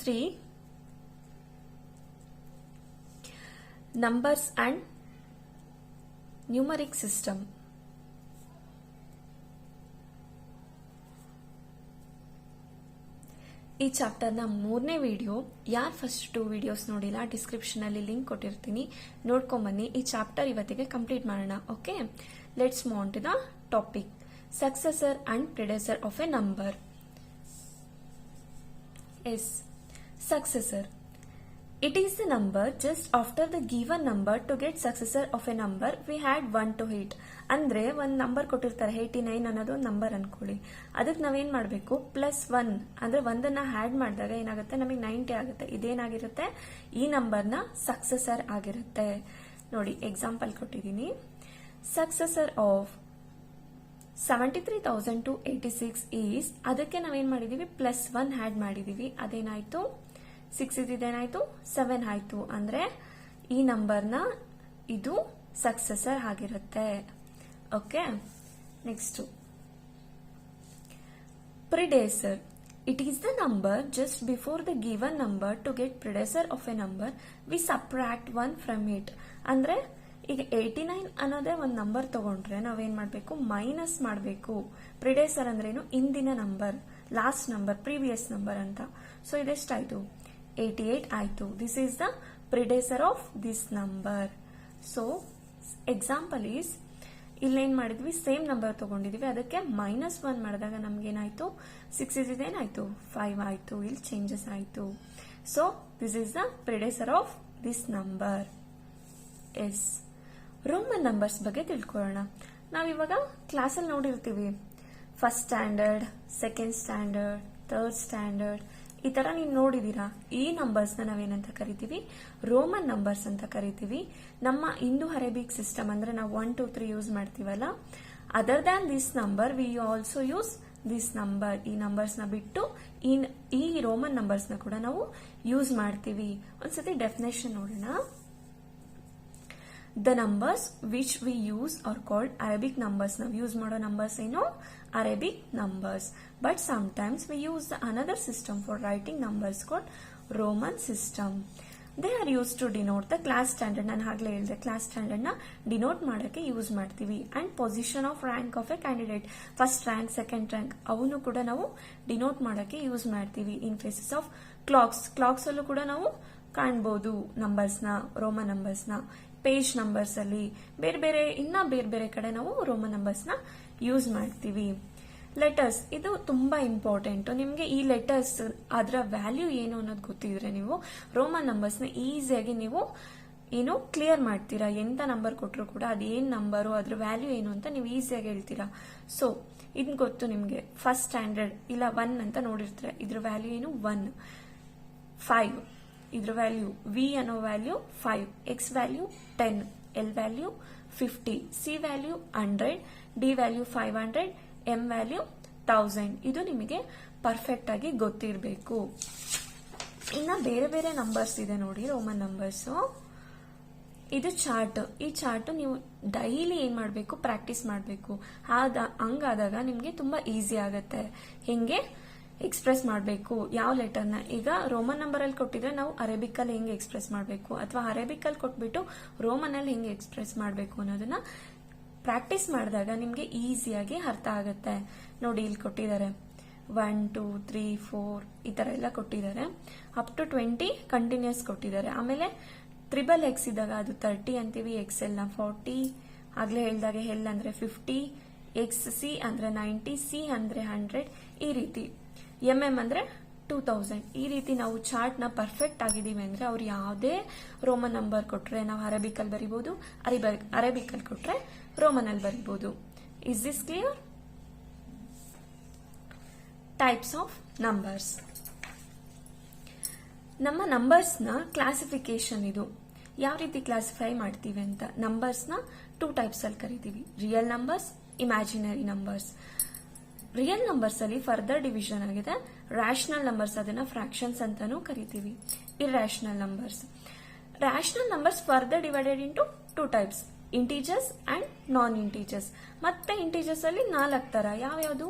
3 numbers and numeric system. ಈ ಚಾಪ್ಟರ್ನ 3ನೇ video ಯಾರು ಫಸ್ಟ್ 2 ವಿಡಿಯೋಸ್ ನೋಡಿಲ್ಲ ಡಿಸ್ಕ್ರಿಪ್ಷನ್ ಅಲ್ಲಿ ಲಿಂಕ್ ಕೊಟ್ಟಿರ್ತೀನಿ, ನೋಡ್ಕೊಂಬನ್ನಿ. ಈ ಚಾಪ್ಟರ್ ಇವತ್ತಿಗೆ ಕಂಪ್ಲೀಟ್ ಮಾಡೋಣ. Okay, let's move on to the topic. Successor and predecessor of a number. Yes, successor. It is the number just after the given number. To get successor of a number we had 1 to 8. ಅಂದ್ರೆ ಒಂದು number ಕೊಟ್ಟಿರ್ತಾರೆ 89 ಅನ್ನೋದು ಒಂದು number ಅನ್ಕೊಳ್ಳಿ. ಅದಕ್ಕೆ ನಾವೇನ್ ಮಾಡಬೇಕು, +1 ಅಂದ್ರೆ ಒಂದನ್ನ ಆಡ್ ಮಾಡಿದಾಗ ಏನಾಗುತ್ತೆ, ನಮಗೆ 90 ಆಗುತ್ತೆ. ಇದೇನಾಗಿರುತ್ತೆ, ಈ ನಂಬರ್ನ ಸಕ್ಸೆಸರ್ ಆಗಿರುತ್ತೆ. ನೋಡಿ ಎಕ್ಸಾಂಪಲ್ ಕೊಟ್ಟಿದ್ದೀನಿ. ಸಕ್ಸೆಸರ್ ಆಫ್ 73,286 ಈಸ್, ಅದಕ್ಕೆ ನಾವೇನ್ ಮಾಡಿದೀವಿ, +1 ಆಡ್ ಮಾಡಿದೀವಿ. ಅದೇನಾಯ್ತು, 6 ಇದೇನಾಯ್ತು, 7 ಆಯ್ತು. ಅಂದ್ರೆ ಈ ನಂಬರ್ನ ಇದು ಸಕ್ಸೆಸರ್ ಆಗಿರುತ್ತೆ. Okay, next predecessor. It is the number just before the given number. To get predecessor of a number we subtract 1 from it. ಅಂದ್ರೆ ಈಗ 89 ಅನ್ನೋದೇ ಒಂದು ನಂಬರ್ ತಗೊಂಡ್ರೆ ನಾವೇನ್ ಮಾಡ್ಬೇಕು, ಮೈನಸ್ ಮಾಡಬೇಕು. ಪ್ರಿಡೆಸರ್ ಅಂದ್ರೇನು, ಇಂದಿನ number, last number, previous number ಅಂತ. ಸೊ ಇದೆಷ್ಟಾಯ್ತು, 88 ಆಯ್ತು. This is the predecessor of this number. So example is, ಇಲ್ಲೇನ್ ಮಾಡಿದ್ವಿ, ಸೇಮ್ ನಂಬರ್ ತಗೊಂಡಿದ್ವಿ, ಅದಕ್ಕೆ -1 ಮಾಡಿದಾಗ ನಮ್ಗೇನಾಯ್ತು, 6 ಇದೇನಾಯ್ತು, 5 ಆಯ್ತು. ಇಲ್ಲಿ ಚೇಂಜಸ್ ಆಯ್ತು. So this is the predecessor of this number. Yes, Roman numbers ಬಗ್ಗೆ ತಿಳ್ಕೊಳ್ಳೋಣ. ನಾವಿವಾಗ ಕ್ಲಾಸಲ್ಲಿ ನೋಡಿರ್ತೀವಿ, first standard, second standard, third standard, ಈ ತರ ನೀವು ನೋಡಿದೀರಾ. ಈ ನಂಬರ್ಸ್ ನಾವೇನಂತ ಕರಿತೀವಿ, ರೋಮನ್ ನಂಬರ್ಸ್ ಅಂತ ಕರಿತೀವಿ. ನಮ್ಮ ಇಂಡೋ ಅರೇಬಿಕ್ ಸಿಸ್ಟಮ್ ಅಂದ್ರೆ ನಾವು 1 2 3 ಯೂಸ್ ಮಾಡ್ತೀವಲ್ಲ, other than this number we also use this number. ಈ ನಂಬರ್ಸ್ ನ ಬಿಟ್ಟು ಈ ರೋಮನ್ ನಂಬರ್ಸ್ ನ ಕೂಡ ನಾವು ಯೂಸ್ ಮಾಡ್ತೀವಿ. ಒಂದ್ಸತಿ ಡೆಫಿನೇಷನ್ ನೋಡೋಣ. The numbers which we use are called Arabic numbers. ನಾವು ಯೂಸ್ ಮಾಡೋ ನಂಬರ್ಸ್ ಏನು, Arabic numbers. But sometimes we use another system for writing numbers called Roman system. They are used to denote the class standard. ನಾನು ಆಗ್ಲೇ ಹೇಳಿದೆ, class standard ನ denote ಮಾಡಕ್ಕೆ use ಮಾಡ್ತೀವಿ. And position of rank of A candidate, first rank, second rank, ಅವನು ಕೂಡ ನಾವು denote ಮಾಡಕ್ಕೆ ಯೂಸ್ ಮಾಡ್ತೀವಿ. ಇನ್ ಕೇಸಸ್ ಆಫ್ ಕ್ಲಾಕ್ಸ್ ಅಲ್ಲೂ ಕೂಡ ನಾವು ಕಾಣಬಹುದು ನಂಬರ್ಸ್ ನ, ರೋಮನ್ ನಂಬರ್ಸ್ ನ. ಪೇಜ್ ನಂಬರ್ಸ್ ಅಲ್ಲಿ ಬೇರೆ ಬೇರೆ ಕಡೆ ನಾವು ರೋಮನ್ ನಂಬರ್ಸ್ ನ ಯೂಸ್ ಮಾಡ್ತೀವಿ. ಲೆಟರ್ಸ್, ಇದು ತುಂಬಾ ಇಂಪಾರ್ಟೆಂಟ್. ನಿಮ್ಗೆ ಈ ಲೆಟರ್ಸ್ ಅದರ ವ್ಯಾಲ್ಯೂ ಏನು ಅನ್ನೋದು ಗೊತ್ತಿದ್ರೆ ನೀವು ರೋಮನ್ ನಂಬರ್ಸ್ ನ ಈಸಿಯಾಗಿ ನೀವು ಏನು ಕ್ಲಿಯರ್ ಮಾಡ್ತೀರಾ. ಎಂತ ನಂಬರ್ ಕೊಟ್ಟರು ಕೂಡ ಅದೇನ್ ನಂಬರು, ಅದ್ರ ವ್ಯಾಲ್ಯೂ ಏನು ಅಂತ ನೀವು ಈಸಿಯಾಗಿ ಹೇಳ್ತೀರಾ. ಸೊ ಇದ್ ಗೊತ್ತು ನಿಮ್ಗೆ. ಫಸ್ಟ್ ಸ್ಟ್ಯಾಂಡರ್ಡ್ ಇಲ್ಲ 1 ಅಂತ ನೋಡಿರ್ತೀರ, ಇದ್ರ ವ್ಯಾಲ್ಯೂ ಏನು, 1. 5 ಇದ್ರ ವ್ಯಾಲ್ಯೂ, ವಿ ಅನ್ನೋ value 5, X value 10, L value 50, C value 100, D value 500, M value 1000. ಇದು ನಿಮಗೆ ಪರ್ಫೆಕ್ಟ್ ಆಗಿ ಗೊತ್ತಿರಬೇಕು. ಇನ್ನ ಬೇರೆ ನಂಬರ್ಸ್ ಇದೆ ನೋಡಿ, ರೋಮನ್ ನಂಬರ್ಸ್. ಇದು ಚಾರ್ಟ್. ಈ ಚಾರ್ಟ್ ನೀವು ಡೈಲಿ ಏನ್ ಮಾಡ್ಬೇಕು, ಪ್ರಾಕ್ಟೀಸ್ ಮಾಡ್ಬೇಕು. ಹಂಗಾದಾಗ ನಿಮ್ಗೆ ತುಂಬಾ ಈಸಿ ಆಗತ್ತೆ. ಹೆಂಗೆ ಎಕ್ಸ್ಪ್ರೆಸ್ ಮಾಡಬೇಕು, ಯಾವ ಲೆಟರ್ನ. ಈಗ ರೋಮನ್ ನಂಬರ್ ಅಲ್ಲಿ ಕೊಟ್ಟಿದ್ರೆ ನಾವು ಅರೇಬಿಕ್ ಅಲ್ಲಿ ಹೆಂಗೆ ಎಕ್ಸ್ಪ್ರೆಸ್ ಮಾಡಬೇಕು, ಅಥವಾ ಅರೇಬಿಕ್ ಅಲ್ಲಿ ಕೊಟ್ಬಿಟ್ಟು ರೋಮನ್ ಅಲ್ಲಿ ಹೆಂಗೆ ಎಕ್ಸ್ಪ್ರೆಸ್ ಮಾಡಬೇಕು ಅನ್ನೋದನ್ನ ಪ್ರಾಕ್ಟೀಸ್ ಮಾಡಿದಾಗ ನಿಮ್ಗೆ ಈಸಿಯಾಗಿ ಅರ್ಥ ಆಗುತ್ತೆ. ನೋಡಿ ಇಲ್ಲಿ ಕೊಟ್ಟಿದ್ದಾರೆ 1 2 3 4 ಈ ತರ ಎಲ್ಲ ಕೊಟ್ಟಿದ್ದಾರೆ. ಅಪ್ ಟು 20 ಕಂಟಿನ್ಯೂಸ್ ಕೊಟ್ಟಿದ್ದಾರೆ. ಆಮೇಲೆ XXX ಇದ್ದಾಗ ಅದು 30 ಅಂತೀವಿ, XL ನ 40, ಆಗ್ಲೇ ಹೇಳ್ದಾಗ L ಅಂದ್ರೆ 50, XC ಅಂದ್ರೆ 90, C ಅಂದ್ರೆ 100, ಈ ರೀತಿ. MM ಅಂದ್ರೆ 2000. ಈ ರೀತಿ ನಾವು ಚಾರ್ಟ್ ನ ಪರ್ಫೆಕ್ಟ್ ಆಗಿದೀವಿ ಅಂದ್ರೆ ಅವ್ರು ಯಾವುದೇ ರೋಮನ್ ನಂಬರ್ ಕೊಟ್ರೆ ನಾವು ಅರೇಬಿಕ್ ಅಲ್ಲಿ ಬರಿಬಹುದು, ಅರೇಬಿಕ್ ಅಲ್ಲಿ ಕೊಟ್ರೆ ರೋಮನ್ ಅಲ್ಲಿ ಬರಿಬಹುದು. Is this clear? Types of numbers. ನಮ್ಮ ನಂಬರ್ಸ್ ನ ಕ್ಲಾಸಿಫಿಕೇಶನ್ ಇದು. ಯಾವ ರೀತಿ ಕ್ಲಾಸಿಫೈ ಮಾಡ್ತೀವಿ ಅಂತ. ನಂಬರ್ಸ್ ನ 2 ಟೈಪ್ಸ್ ಅಲ್ಲಿ ಕರಿತೀವಿ, real numbers, imaginary numbers. Real numbers ಅಲ್ಲಿ ಫರ್ದರ್ ಡಿವಿಷನ್ ಆಗಿದೆ. ರ್ಯಾಷನಲ್ ನಂಬರ್ಸ್, ಅದನ್ನ ಫ್ರಾಕ್ಷನ್ಸ್ ಅಂತಾನೂ ಕರಿತೀವಿ. Irrational numbers. Rational numbers further divided into 2 types, integers and non integers. ಮತ್ತೆ ಇಂಟೀಜರ್ಸ್ ಅಲ್ಲಿ 4 ತರ. ಯಾವ್ಯಾವುದು,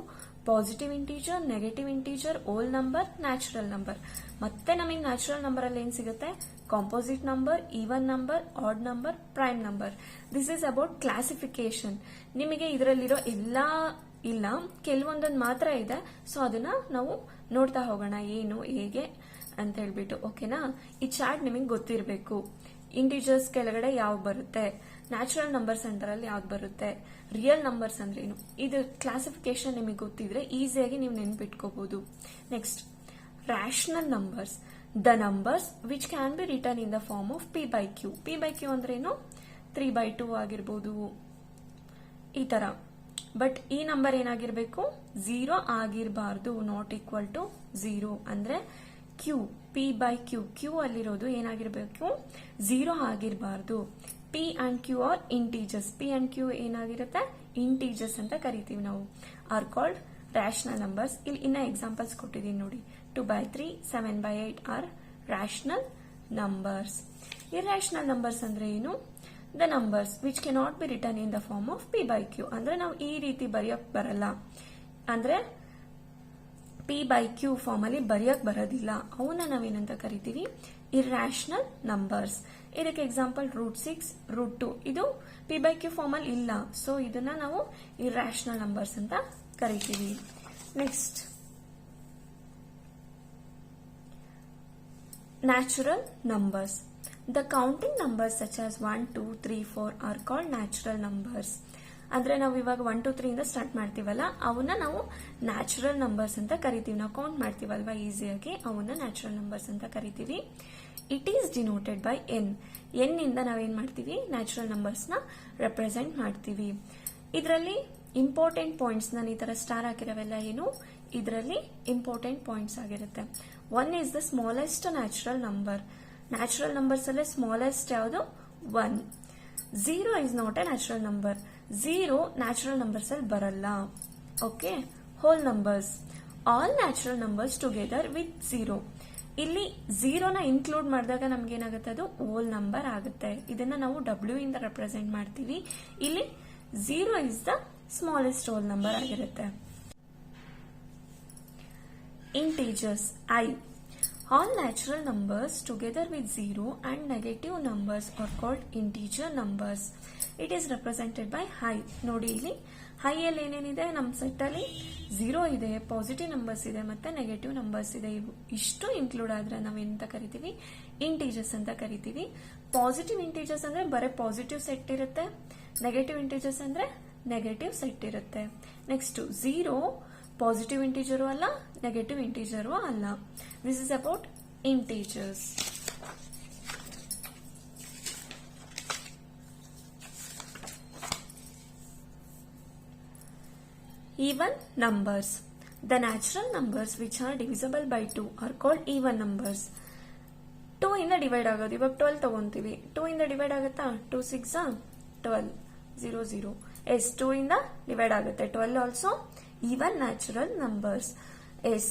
positive integer, negative integer, whole number, natural number. ಮತ್ತೆ ನಮಗೆ ನ್ಯಾಚುರಲ್ ನಂಬರ್ ಅಲ್ಲಿ ಏನ್ ಸಿಗುತ್ತೆ? Composite number, even number, odd number, prime number. This is about classification. ನಿಮಗೆ ಇದರಲ್ಲಿರೋ ಎಲ್ಲಾ ಇಲ್ಲ, ಕೆಲವೊಂದೊಂದು ಮಾತ್ರ ಇದೆ. ಸೊ ಅದನ್ನ ನಾವು ನೋಡ್ತಾ ಹೋಗೋಣ ಏನು ಹೇಗೆ ಅಂತ ಹೇಳ್ಬಿಟ್ಟು. ಓಕೆನಾ? ಈ ಚಾರ್ಟ್ ನಿಮಗೆ ಗೊತ್ತಿರಬೇಕು. ಇಂಟೀಜರ್ಸ್ ಕೆಳಗಡೆ ಯಾವ್ದು ಬರುತ್ತೆ, ನ್ಯಾಚುರಲ್ ನಂಬರ್ಸ್ ಅಂತಾರಲ್ಲಿ ಯಾವ್ದು ಬರುತ್ತೆ, ರಿಯಲ್ ನಂಬರ್ಸ್ ಅಂದ್ರೆ ಏನು, ಇದು ಕ್ಲಾಸಿಫಿಕೇಶನ್ ನಿಮಗೆ ಗೊತ್ತಿದ್ರೆ ಈಸಿಯಾಗಿ ನೀವು ನೆನ್ಪಿಟ್ಕೋಬಹುದು. Next, rational numbers, the numbers which can be written in the form of p by q. P by q ಅಂದ್ರೆ ಏನು? 3/2 ಆಗಿರ್ಬೋದು, ಈ ತರ. ಬಟ್ ಈ ನಂಬರ್ ಏನಾಗಿರ್ಬೇಕು? 0 ಆಗಿರಬಾರ್ದು, ನಾಟ್ ಈಕ್ವಲ್ ಟು 0. ಅಂದ್ರೆ q, p by q, q ಅಲ್ಲಿರೋದು ಏನಾಗಿರ್ಬೇಕು? 0 ಆಗಿರಬಾರ್ದು. P and q are integers. P and q ಏನಾಗಿರುತ್ತೆ? ಇಂಟೀಜರ್ಸ್ ಅಂತ ಕರಿತೀವಿ ನಾವು. Are called rational numbers. ಇಲ್ಲಿ ಇನ್ನ ಎಕ್ಸಾಂಪಲ್ಸ್ ಕೊಟ್ಟಿದ್ದೀನಿ ನೋಡಿ. 2/3, 7/8 are rational numbers. Irrational numbers ಅಂದ್ರೆ ಏನು? The numbers which cannot be written in the form of p by q. ಅಂದ್ರೆ ನಾವು ಈ ರೀತಿ ಬರೆಯಕ್ ಬರಲ್ಲ, ಅಂದ್ರೆ ಪಿ ಬೈ ಕ್ಯೂ ಫಾರ್ಮ್ ಅಲ್ಲಿ ಬರೆಯಕ್ ಬರೋದಿಲ್ಲ. ಅವನ್ನ ನಾವೇನಂತ ಕರಿತೀವಿ? Irrational numbers. ಇದಕ್ಕೆ ಎಕ್ಸಾಂಪಲ್ √6, √2. ಇದು ಪಿ ಬೈ ಕ್ಯೂ ಫಾರ್ಮ್ ಅಲ್ಲಿ ಇಲ್ಲ, ಸೊ ಇದನ್ನ ನಾವು ಇರ್ಯಾಷನಲ್ ನಂಬರ್ಸ್ ಅಂತ ಕರಿತೀವಿ. Next, natural numbers. The counting numbers such as 1, 2, 3, 4 are called natural numbers. ಅಂದ್ರೆ ನಾವು ಇವಾಗ 1, 2, 3 ಇಂದ ಸ್ಟಾರ್ಟ್ ಮಾಡ್ತೀವಲ್ಲ, ಅವನ್ನ ನಾವು ನ್ಯಾಚುರಲ್ ನಂಬರ್ಸ್ ಅಂತ ಕರಿತೀವಿ. ನಾವು ಕೌಂಟ್ ಮಾಡ್ತೀವಲ್ವಾ ಈಸಿಯಾಗಿ, ಅವನ್ನ ನ್ಯಾಚುರಲ್ ನಂಬರ್ಸ್ ಅಂತ ಕರಿತೀವಿ. It is denoted by N. N ಇಂದ ನಾವೇನ್ ಮಾಡ್ತೀವಿ? ನ್ಯಾಚುರಲ್ ನಂಬರ್ಸ್ ನ ರೆಪ್ರೆಸೆಂಟ್ ಮಾಡ್ತೀವಿ. ಇದರಲ್ಲಿ ಇಂಪಾರ್ಟೆಂಟ್ ಪಾಯಿಂಟ್ಸ್, ನಾನು ಈ ತರ ಸ್ಟಾರ್ ಹಾಕಿರೋವೆಲ್ಲ ಏನು? ಇದರಲ್ಲಿ ಇಂಪಾರ್ಟೆಂಟ್ ಪಾಯಿಂಟ್ಸ್ ಆಗಿರುತ್ತೆ. 1 is the smallest natural number. Natural numbers ಅಲ್ಲೇ ಸ್ಮಾಲೆಸ್ಟ್ ಯಾವುದು? 1. 0 is not a natural number. 0 natural numbers ಅಲ್ಲಿ ಬರಲ್ಲ. Okay. Hole numbers, all natural numbers together with 0. ಇಲ್ಲಿ 0 ನ ಇನ್ಕ್ಲೂಡ್ ಮಾಡಿದಾಗ ನಮ್ಗೆ ಏನಾಗುತ್ತೆ? ಅದು ಹೋಲ್ ನಂಬರ್ ಆಗುತ್ತೆ. ಇದನ್ನ ನಾವು W ಇಂದ ರೆಪ್ರೆಸೆಂಟ್ ಮಾಡ್ತೀವಿ. ಇಲ್ಲಿ 0 is the smallest whole number ಆಗಿರುತ್ತೆ. Integers, I. All natural numbers together with 0 and negative numbers are called integer numbers. It is represented by high. ನೋಡಿ ಇಲ್ಲಿ ಹೈ ಅಲ್ಲಿ ಏನೇನಿದೆ? ನಮ್ಮ ಸೆಟ್ ಅಲ್ಲಿ 0 ಇದೆ, ಪಾಸಿಟಿವ್ ನಂಬರ್ಸ್ ಇದೆ, ಮತ್ತೆ ನೆಗೆಟಿವ್ ನಂಬರ್ಸ್ ಇದೆ. ಇವು ಇಷ್ಟು ಇನ್ಕ್ಲೂಡ್ ಆದ್ರೆ ನಾವೇನಂತ ಕರಿತೀವಿ? ಇಂಟೀಜರ್ಸ್ ಅಂತ ಕರಿತೀವಿ. ಪಾಸಿಟಿವ್ ಇಂಟೀಜರ್ಸ್ ಅಂದ್ರೆ ಬರೀ ಪಾಸಿಟಿವ್ ಸೆಟ್ ಇರುತ್ತೆ, ನೆಗೆಟಿವ್ ಇಂಟೀಜರ್ಸ್ ಅಂದ್ರೆ ನೆಗೆಟಿವ್ ಸೆಟ್ ಇರುತ್ತೆ. ನೆಕ್ಸ್ಟ್, 0 ಪಾಸಿಟಿವ್ ಇಂಟೀಜರು ಅಲ್ಲ, ನೆಗೆಟಿವ್ ಇಂಟೀಜರು ಅಲ್ಲ. This is about integers. Even numbers. The natural numbers which are divisible by 2 are called even numbers. 2 ಇಂದ ಡಿವೈಡ್ ಆಗೋದು. ಇವಾಗ 12 ತಗೊಂತೀವಿ. 2 ಇಂದ ಡಿವೈಡ್ ಆಗುತ್ತಾ? 2 6 12, 0 0. ಎಸ್, 2 ಇಂದ ಡಿವೈಡ್ ಆಗುತ್ತೆ. 12 also even natural numbers. Yes,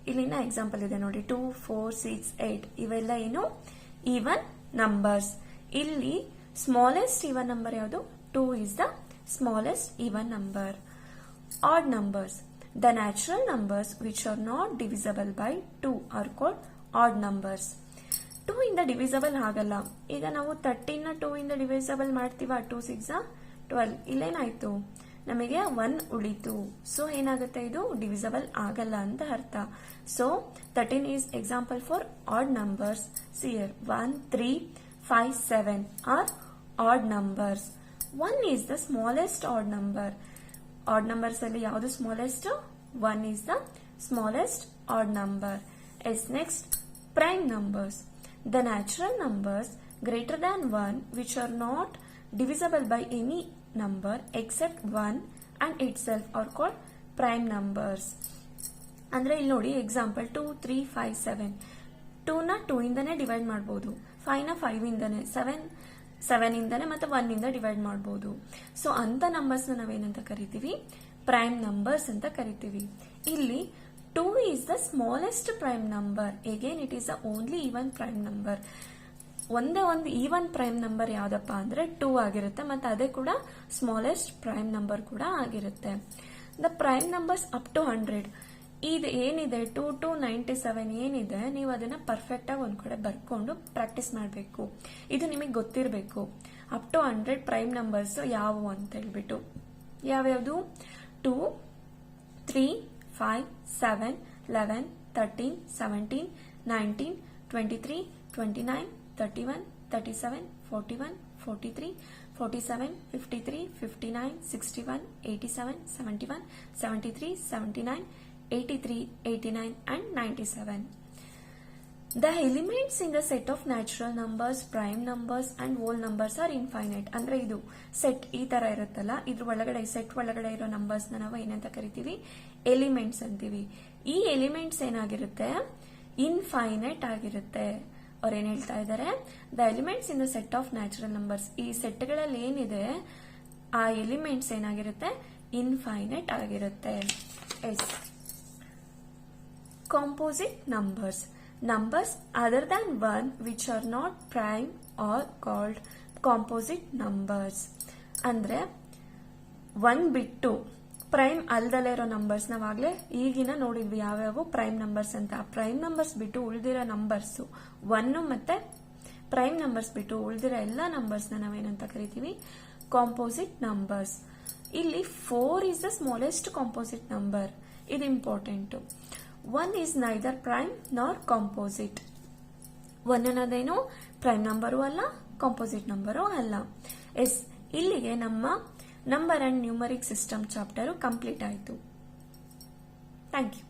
ಇಲ್ಲಿನ ಎಕ್ಸಾಂಪಲ್ ಇದೆ ನೋಡಿ. 2, 4, 6, 8 ಇವೆಲ್ಲ ಏನು? Even numbers. ಇಲ್ಲಿ ಸ್ಮಾಲೆಸ್ಟ್ ಈವನ್ ನಂಬರ್ ಯಾವುದು? 2 is the smallest even number. Odd numbers. The natural numbers which are not divisible by 2 are called odd numbers. 2 ಇಂದ divisible ಆಗಲ್ಲ. ಈಗ ನಾವು 13 ನ 2 ಇಂದ ಡಿವಿಸಬಲ್ ಮಾಡ್ತೀವ. 2 6 12. ಇಲ್ಲೇನಾಯ್ತು? ನಮಗೆ 1 ಉಳಿತು. ಸೊ ಏನಾಗುತ್ತೆ? ಇದು ಡಿವಿಸಬಲ್ ಆಗಲ್ಲ ಅಂತ ಅರ್ಥ. So 13 is example for odd numbers. See here, 1, 3, 5, 7 are odd numbers. 1 is the smallest odd number. Odd numbers ಅಲ್ಲಿ ಯಾವುದು smallest? 1 is the smallest odd number. Yes, next, prime numbers. The natural numbers greater than 1 which are not divisible by any number except 1 and itself are called prime numbers. ಅಂದ್ರೆ ಇಲ್ಲಿ ನೋಡಿ example 2, 3, 5, 7. 2 ನ 2 ಇಂದನೇ divide ಮಾಡಬಹುದು, 5 ನ 5 ಇಂದನೇ, 7 ಇಂದನೇ, ಮತ್ತೆ 1 ಇಂದ divide ಮಾಡಬಹುದು. So ಅಂತ ನಂಬರ್ಸ್ ನಾವೇನಂತ ಕರಿತೀವಿ? ಪ್ರೈಮ್ ನಂಬರ್ಸ್ ಅಂತ ಕರಿತೀವಿ. ಇಲ್ಲಿ 2 is the smallest prime number. Again it is the only even prime number. ಒಂದೇ ಒಂದು ಈವನ್ ಪ್ರೈಮ್ ನಂಬರ್ ಯಾವ್ದಪ್ಪ ಅಂದ್ರೆ 2 ಆಗಿರುತ್ತೆ. ಮತ್ತೆ ಅದೇ ಕೂಡ ಸ್ಮಾಲೆಸ್ಟ್ ಪ್ರೈಮ್ ನಂಬರ್ ಕೂಡ ಆಗಿರುತ್ತೆ. The prime numbers up to 100. ಇದು ಏನಿದೆ 2 to 97 ಏನಿದೆ ನೀವು ಅದನ್ನ ಪರ್ಫೆಕ್ಟ್ ಆಗಿ ಒಂದ್ ಕಡೆ ಬರ್ಕೊಂಡು ಪ್ರಾಕ್ಟೀಸ್ ಮಾಡಬೇಕು. ಇದು ನಿಮಗೆ ಗೊತ್ತಿರಬೇಕು. ಅಪ್ ಟು 100 ಪ್ರೈಮ್ ನಂಬರ್ಸ್ ಯಾವುವು ಅಂತ ಹೇಳ್ಬಿಟ್ಟು. ಯಾವ್ಯಾವುದು? 2, 3, 5, 7, 11, 13, 17, 19, 23, 29, 31, 37, 41, 43, 47, 53, 59, 61, 87, 71, 73, 79, 83, 89 and 97. The elements in the set of natural numbers, prime numbers and whole numbers are infinite. ಅಂದ್ರೆ ಇದು ಸೆಟ್ ಈ ತರ ಇರುತ್ತಲ್ಲ, ಇದ್ರ ಒಳಗಡೆ ಸೆಟ್ ಒಳಗಡೆ ಇರೋ ನಂಬರ್ಸ್ ನಾವು ಏನಂತ ಕರಿತೀವಿ? ಎಲಿಮೆಂಟ್ಸ್ ಅಂತೀವಿ. ಈ ಎಲಿಮೆಂಟ್ಸ್ ಏನಾಗಿರುತ್ತೆ? ಇನ್ಫೈನೈಟ್ ಆಗಿರುತ್ತೆ. ಅವ್ರು ಏನ್ ಹೇಳ್ತಾ ಇದ್ದಾರೆ? The elements in the set of natural numbers, ಈ ಸೆಟ್ಗಳಲ್ಲಿ ಏನಿದೆ ಆ ಎಲಿಮೆಂಟ್ಸ್ ಏನಾಗಿರುತ್ತೆ? ಇನ್ಫೈನೈಟ್ ಆಗಿರುತ್ತೆ. S. Composite numbers. Numbers other than 1 which are not prime are called composite numbers. ಅಂದ್ರೆ 1 ಬಿಟ್ಟು ಪ್ರೈಮ್ ಅಲ್ದಲೇ ಇರೋ ನಂಬರ್ಸ್ ನಾವಾಗ್ಲೇ ಈಗಿನ ನೋಡಿದ್ವಿ ಯಾವ್ಯಾವು ಪ್ರೈಮ್ ನಂಬರ್ಸ್ ಅಂತ. ಪ್ರೈಮ್ ನಂಬರ್ಸ್ ಬಿಟ್ಟು ಉಳಿದಿರೋ ನಂಬರ್ಸ್ 1 ಮತ್ತೆ ಪ್ರೈಮ್ ನಂಬರ್ಸ್ ಬಿಟ್ಟು ಉಳಿದಿರೋ ಎಲ್ಲಾ ನಂಬರ್ಸ್ ನಾವೇನಂತ ಕರಿತೀವಿ? Composite numbers. ಇಲ್ಲಿ 4 is the smallest composite number. ಇದು important. 1 is neither prime nor composite. 1 ಅನ್ನೋದೇನು ಪ್ರೈಮ್ ನಂಬರು ಅಲ್ಲ, ಕಾಂಪೋಸಿಟ್ ನಂಬರು ಅಲ್ಲ. ಎಸ್, ಇಲ್ಲಿಗೆ ನಮ್ಮ number and numeric system chapter complete ಆಯಿತು. Thank you.